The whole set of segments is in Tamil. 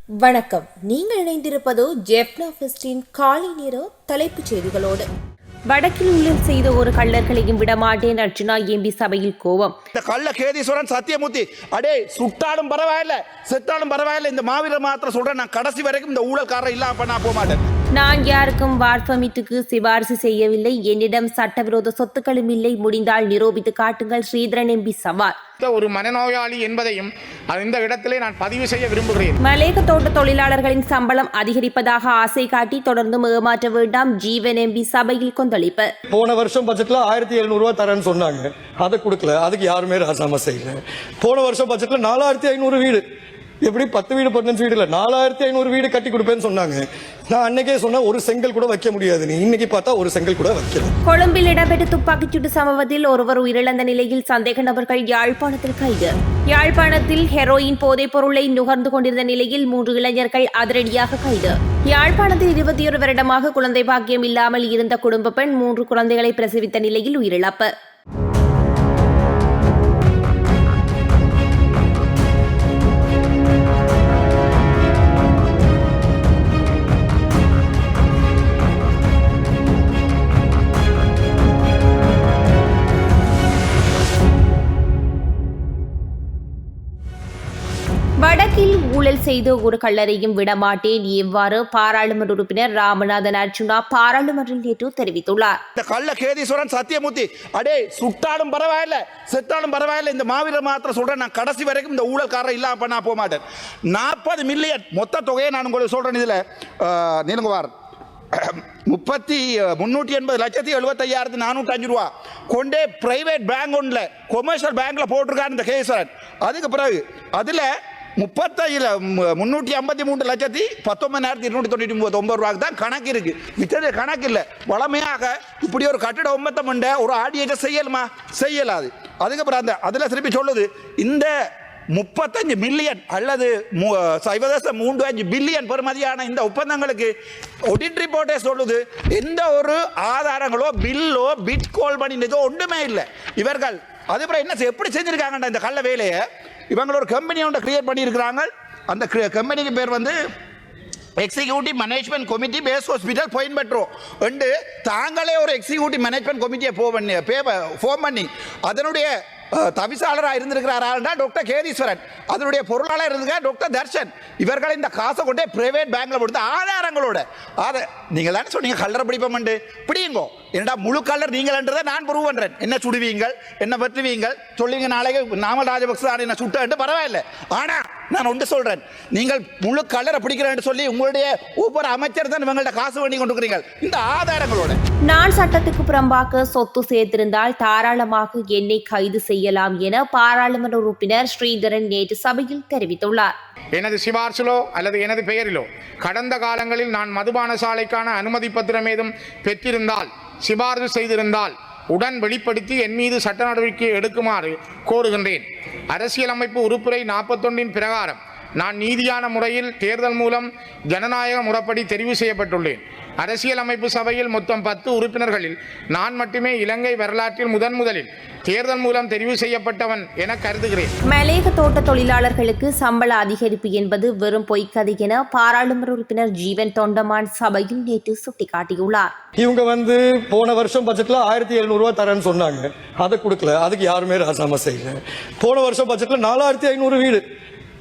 வணக்கம். நீங்கள் இணைந்திருப்பது ஜெஃப்னா ஃபெஸ்டின் காலை நேர தலைப்புச் செய்திகளோடு. வடக்கில் ஊழல் செய்த ஒரு கள்ளர்களையும் விடமாட்டேன் அர்ஜுனா எம்பி சபையில் கோபம். இந்த கள்ள கேதீஸ்வரன் சத்தியமூர்த்தி அடே சுட்டாலும் பரவாயில்ல செத்தாலும் பரவாயில்ல, இந்த மாவீரர் மாத்திரம் சொல்றேன், நான் கடைசி வரைக்கும் இந்த ஊழல்காரர் இல்லாம நான் போக மாட்டேன். நான் யாருக்கும் வார்பமிட்டுக்கு சிபாரிசு செய்யவில்லை, என்னிடம் சட்டவிரோத சொத்துக்களும் இல்லை, முடிந்தால் நிரூபித்து காட்டுங்கள் ஸ்ரீதரன் எம்பி சவால். ஒரு மனநோயாளி என்பதையும் இந்த இடத்திலே நான் பதிவு செய்ய விரும்புகிறேன். மலேக தோட்ட தொழிலாளர்களின் சம்பளம் அதிகரிப்பதாக ஆசை காட்டி தொடர்ந்து ஏமாற்ற வேண்டாம், ஜீவன் எம்பி சபையில் கொந்தளிப்பு. போன வருஷம் பட்ஜெட்ல 1700 ரூபாய் தரேன்னு சொன்னாங்க, அதை கொடுக்கல, அதுக்கு யாருமே ராஜினாமா செய்யல. போன வருஷம் பட்ஜெட்ல 4500 வீடு, எப்படி 10 வீடு 15 வீடு இல்ல 4500 வீடு கட்டி கொடுப்பேன்னு சொன்னாங்க. நான் அன்னைக்கே சொன்ன ஒரு செங்கல் கூட வைக்க முடியாது, நீ இன்னைக்கு பார்த்தா ஒரு செங்கல் கூட வைக்கல. கொழும்பில் இடம்பெற்ற துப்பாக்கிச்சூட்டு சம்பவத்தில் ஒருவர் உயிரிழந்த நிலையில் சந்தேக நபர்கள் யாழ்ப்பாணத்தில் கைது. யாழ்ப்பாணத்தில் ஹெரோயின் போதைப் பொருளை நுகர்ந்து கொண்டிருந்த நிலையில் 3 இளைஞர்கள் அதிரடியாக கைது. யாழ்ப்பாணத்தில் 21 வருடமாக குழந்தை பாக்கியம் இல்லாமல் இருந்த குடும்ப பெண் 3 குழந்தைகளை பிரசவித்த நிலையில் உயிரிழப்பு. வடக்கில் ஊழல் செய்து ஒரு கள்ளரையும் விடமாட்டேன், எவ்வாறு பாராளுமன்ற உறுப்பினர் ராமநாதன் அர்ஜுனா பாராளுமன்றில் நேற்று தெரிவித்துள்ளார். இந்த கள்ள கேதீஸ்வரன் சத்தியமூர்த்தி அடே சுட்டாலும் பரவாயில்ல செத்தாலும் பரவாயில்ல, இந்த மாவீரர் மாத்திரம் சொல்றேன், நான் கடைசி வரைக்கும் இந்த ஊழல்காரர் இல்லாம நான் போக மாட்டேன். 40 மில்லியன் மொத்த தொகையை நான் உங்களுக்கு சொல்றேன். இதுல நீலங்குவார் 380,75,405 ரூபா கொண்டே பிரைவேட் பேங்க் ஒன்றில் கொமர்ஷியல் பேங்க்ல போட்டிருக்காரு இந்த கேசரன். அதுக்கு பிறகு அதுல 353,19,299 ரூபாய்க்கு தான் கணக்கு இருக்கு, மிச்சது கணக்கு இல்லை. வளமையாக இப்படி ஒரு கட்டிட ஒம்பத்தம் ஒரு ஆடியேட்ட செய்யலுமா, செய்யலாது. அதுக்கப்புறம் அதில் திருப்பி சொல்லுது, இந்த 35 மில்லியன் அல்லது 0.35 பில்லியன் பெறுமதியான இந்த ஒப்பந்தங்களுக்கு ஆடிட் ரிப்போர்ட்டே சொல்லுது, எந்த ஒரு ஆதாரங்களோ பில்லோ பிட் கோல் பண்ணினதோ ஒன்றுமே இல்லை. இவர்கள் அதுக்கப்புறம் என்ன எப்படி செஞ்சிருக்காங்கன்ற இந்த கள்ள வேலையை இவங்க ஒரு கம்பெனி ஒன்றை கிரியேட் பண்ணியிருக்கிறாங்க. அந்த கம்பெனிக்கு பேர் வந்து executive management committee base hospital கோயம்பேட்ரோ என்று தாங்களே ஒரு எக்ஸிக்யூட்டிவ் மேனேஜ்மெண்ட் கமிட்டியை ஃபார்ம் பண்ணி அதனுடைய தவிசாளராக இருந்திருக்கிறார் டாக்டர் கேதீஸ்வரன், அதனுடைய பொருளாளர் இருந்திருக்கார் டாக்டர் தர்ஷன். இவர்கள் இந்த காசை கொண்டே பிரைவேட் பேங்க்ல கொடுத்து ஆதாரங்களோட அதை நீங்கள் தானே சொன்னீங்க கல்லறை பிடிப்போம் பிடியுங்கோ, என்னடா முழு கல்லர் நீங்கள்ன்றதை நான் ப்ரூவ் பண்றேன். என்ன சுடுவீங்கள், என்ன வெற்றுவீங்கள் சொல்லுவீங்க, நாளைக்கு நாமல் ராஜபக்ச என்ன சுட்டு பரவாயில்லை. ஆனா நான் ஒன்று சொல்றேன், நீங்கள் முழு கல்லறை பிடிக்கிறேன் சொல்லி உங்களுடைய ஒவ்வொரு அமைச்சர் தான் இவங்கள்ட்ட காசு வேண்டி கொண்டிருக்கிறீர்கள் இந்த ஆதாரங்களோட. நான் சட்டத்துக்கு புறம்பாக சொத்து சேர்த்திருந்தால் தாராளமாக என்னை கைது செய்யலாம் என பாராளுமன்ற உறுப்பினர் ஸ்ரீதரன் நேற்று சபையில் தெரிவித்துள்ளார். எனது சிபார்சிலோ அல்லது எனது பெயரிலோ கடந்த காலங்களில் நான் மதுபான சாலைக்கான அனுமதி பத்திரம் ஏதும் பெற்றிருந்தால், சிபார்சு செய்திருந்தால் உடன் வெளிப்படுத்தி என் மீது சட்ட நடவடிக்கை எடுக்குமாறு கோருகின்றேன். அரசியலமைப்பு உறுப்புரை 41 பிரகாரம் நான் நீதியான முறையில் தேர்தல் மூலம் ஜனநாயக முறைப்படி தெரிவு செய்யப்பட்டுள்ளேன். அரசியலமைப்பு சபையில் மொத்தம் 10 உறுப்பினர்களில் நான் மட்டுமே இலங்கை வரலாற்றில் முதலில் தேர்தல் மூலம் தெரிவு செய்யப்பட்டவன் என கருதுகிறேன். மலேக தோட்ட தொழிலாளர்களுக்கு சம்பள அதிகரிப்பு என்பது வெறும் பொய்க்கதை என பாராளுமன்ற உறுப்பினர் ஜீவன் தொண்டமான் சபையில் நேற்று சுட்டிக்காட்டியுள்ளார். இவங்க போன வருஷம் பட்ஜெட்ல 1700 ரூபாய் தரேன்னு சொன்னாங்க, அதை கொடுக்கல, அதுக்கு யாருமே ராஜினாமா செய்யல. போன வருஷம் பட்ஜெட்ல 4500 வீடு,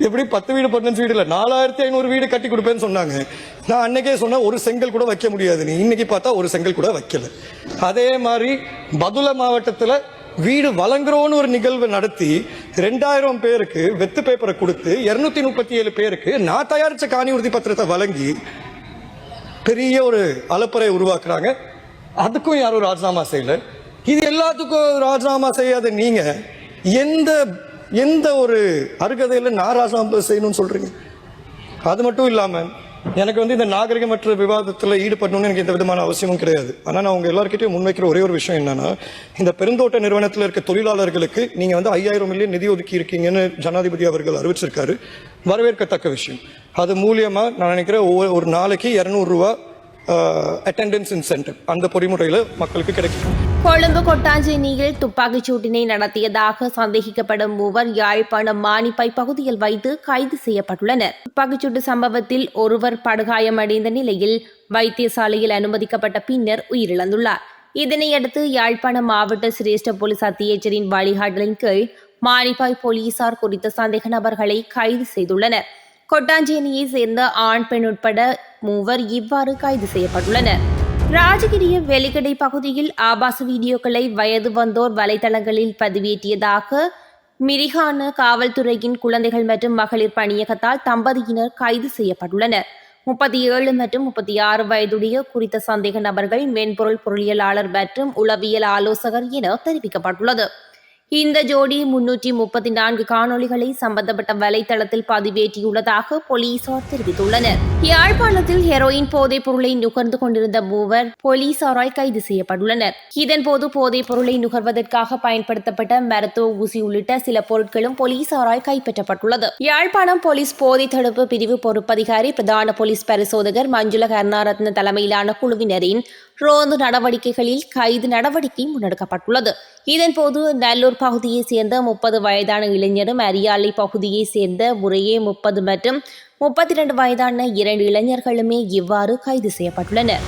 எப்படி 10 வீடு 15 வீடு இல்ல 4500 வீடு கட்டி கொடுப்பேன்னு சொன்னாங்க. நான் அன்னைக்கே சொன்ன ஒரு செங்கல் கூட வைக்க முடியாது, நீ இன்னைக்கு பார்த்தா ஒரு செங்கல் கூட வைக்கல. அதே மாதிரி பதுளை மாவட்டத்தில் வீடு வழங்குறோன்னு ஒரு நிகழ்வு நடத்தி 2000 பேருக்கு வெத்து பேப்பரை கொடுத்து 237 பேருக்கு நான் தயாரிச்ச காணி உறுதி பத்திரத்தை வழங்கி பெரிய ஒரு அலப்பறை உருவாக்குறாங்க. அதுக்கும் யாரும் ராஜினாமா செய்யல. இது எல்லாத்துக்கும் ராஜினாமா செய்யாத நீங்க எந்த ஒரு அருகதையில் நான் ராஜினாமா செய்யணும்னு சொல்றீங்க? அது மட்டும் இல்லாம எனக்கு இந்த நாகரிகமற்ற விவாதத்தில் ஈடுபடணும்னு எனக்கு எந்த விதமான அவசியமும் கிடையாது. ஆனால் நான் உங்க எல்லாருக்கிட்டையும் முன்வைக்கிற ஒரே ஒரு விஷயம் என்னன்னா, இந்த பெருந்தோட்ட நிறுவனத்தில் இருக்க தொழிலாளர்களுக்கு நீங்க 5000 மில்லியன் நிதி ஒதுக்கி இருக்கீங்கன்னு ஜனாதிபதி அவர்கள் அறிவிச்சிருக்காரு, வரவேற்கத்தக்க விஷயம். அது மூலியமா நான் நினைக்கிறேன் ஒரு நாளைக்கு 200 ரூபாய் அட்டெண்டன்ஸ் இன்சென்டிவ் அந்த பொறிமுறையில் மக்களுக்கு கிடைக்கும். கொழும்பு கொட்டாஞ்சேரியில் துப்பாக்கிச் சூட்டினை நடத்தியதாக சந்தேகிக்கப்படும் மூவர் யாழ்ப்பாணம் மானிப்பை பகுதியில் வைத்து கைது செய்யப்பட்டுள்ளனர். துப்பாக்கிச்சூட்டு சம்பவத்தில் ஒருவர் படுகாயமடைந்த நிலையில் வைத்தியசாலையில் அனுமதிக்கப்பட்ட பின்னர் உயிரிழந்துள்ளார். இதனையடுத்து யாழ்ப்பாணம் மாவட்ட சிரேஷ்ட போலீஸ் அத்தியட்சரின் வழிகாட்டலின் கீழ் மானிப்பாய் போலீசார் குறித்த சந்தேக நபர்களை கைது செய்துள்ளனர். கொட்டாஞ்சேரியை சேர்ந்த ஆண் பெண் உட்பட மூவர் இவ்வாறு கைது செய்யப்பட்டுள்ளனர். ராஜகிரிய வெலிக்கடை பகுதியில் ஆபாச வீடியோக்களை வயது வந்தோர் வலைதளங்களில் பதிவேற்றியதாக மிரிகான காவல்துறையின் குழந்தைகள் மற்றும் மகளிர் பணியகத்தால் தம்பதியினர் கைது செய்யப்பட்டுள்ளனர். 37 மற்றும் 36 வயதுடைய குறித்த சந்தேக நபர்கள் மென்பொருள் பொருளியலாளர் மற்றும் உளவியல் ஆலோசகர் என தெரிவிக்கப்பட்டுள்ளது. இந்த ஜோடி 334 காணொளிகளை சம்பந்தப்பட்ட வலைதளத்தில் பதிவேற்றியுள்ளதாக போலீசார் தெரிவித்துள்ளனர். யாழ்ப்பாணத்தில் ஹெரோயின் போதைப் பொருளை நுகர்ந்து கொண்டிருந்த மூவர் போலீசாரால் கைது செய்யப்பட்டுள்ளனர். இதன்போது போதைப் பொருளை நுகர்வதற்காக பயன்படுத்தப்பட்ட மருத்துவ ஊசி உள்ளிட்ட சில பொருட்களும் போலீசாரால் கைப்பற்றப்பட்டுள்ளது. யாழ்ப்பாணம் போலீஸ் போதை தடுப்பு பிரிவு பொறுப்பதிகாரி பிரதான போலீஸ் பரிசோதகர் மஞ்சுள கருணாரத்ன தலைமையிலான குழுவினரின் ரோந்து நடவடிக்கைகளில் கைது நடவடிக்கை முன்னெடுக்கப்பட்டுள்ளது. இதன்போது நல்லூர் பகுதியைச் சேர்ந்த 30 வயதான இளைஞரும் அரியாலை பகுதியைச் சேர்ந்த முறையே 30 மற்றும் 32 வயதான 2 இளைஞர்களுமே இவ்வாறு கைது செய்யப்பட்டுள்ளனர்.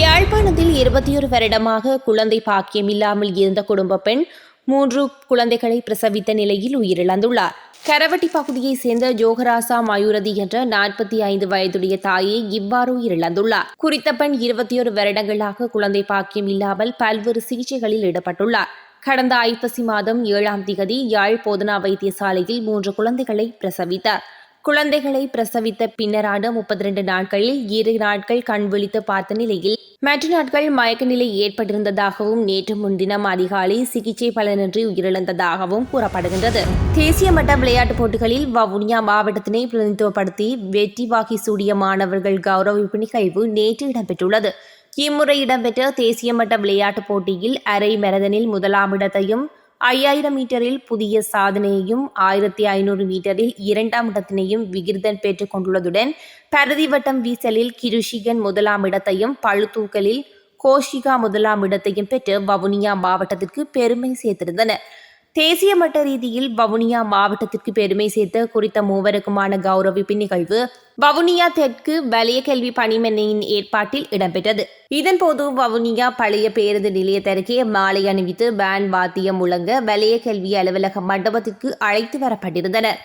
யாழ்ப்பாணத்தில் 21 வருடமாக குழந்தை பாக்கியம் இல்லாமல் இருந்த குடும்ப பெண் 3 குழந்தைகளை பிரசவித்த நிலையில் உயிரிழந்துள்ளார். கரவட்டி பகுதியைச் சேர்ந்த ஜோகராசா மயூரதி என்ற 45 வயதுடைய தாயை இவ்வாறு உயிரிழந்துள்ளார். குறித்த பெண் 21 வருடங்களாக குழந்தை பாக்கியம் இல்லாமல் பல்வேறு சிகிச்சைகளில் ஈடுபட்டுள்ளார். கடந்த ஐப்பசி மாதம் 7ஆம் திகதி யாழ் போதனா வைத்தியசாலையில் 3 குழந்தைகளை பிரசவித்தார். குழந்தைகளை பிரசவித்த பின்னரான 32 நாட்களில் 2 நாட்கள் கண் விழித்து பார்த்த நிலையில் மற்ற நாட்கள் மயக்க நிலை ஏற்பட்டிருந்ததாகவும் நேற்று முன்தினம் அதிகாலை சிகிச்சை பலனின்றி உயிரிழந்ததாகவும் கூறப்படுகின்றது. தேசிய மட்ட விளையாட்டுப் போட்டிகளில் வவுனியா மாவட்டத்தினை பிரதிநிதித்துவப்படுத்தி வெற்றி வாகி சூடிய மாணவர்கள் கௌரவிப்பு நிகழ்வு நேற்று இடம்பெற்றுள்ளது. இம்முறை இடம்பெற்ற தேசிய மட்ட விளையாட்டுப் போட்டியில் அரை மெரதனில் 1ஆம் இடத்தையும் 5000 மீட்டரில் புதிய சாதனையையும் 1500 மீட்டரில் 2ஆம் இடத்தினையும் விகிர்தன் பெற்றுக் கொண்டுள்ளதுடன் பரதி வட்டம் வீசலில் கிருஷிகன் 1ஆம் இடத்தையும் பளுதூக்கலில் கோஷிகா 1ஆம் இடத்தையும் பெற்று வவுனியா மாவட்டத்திற்கு பெருமை சேர்த்திருந்தனர். தேசிய மட்ட ரீதியில் வவுனியா மாவட்டத்திற்கு பெருமை சேர்த்த குறித்த மூவருக்குமான கௌரவிப்பு நிகழ்வு வவுனியா தெற்கு வலய கல்வி பணிமனையின் ஏற்பாட்டில் இடம்பெற்றது. இதன்போது வவுனியா பழைய பேருந்து நிலையத்தருகே மாலை அணிவித்து பேண்ட் வாத்தியம் முழங்க வலய கல்வி அலுவலக மண்டபத்திற்கு அழைத்து வரப்பட்டிருந்தனர்.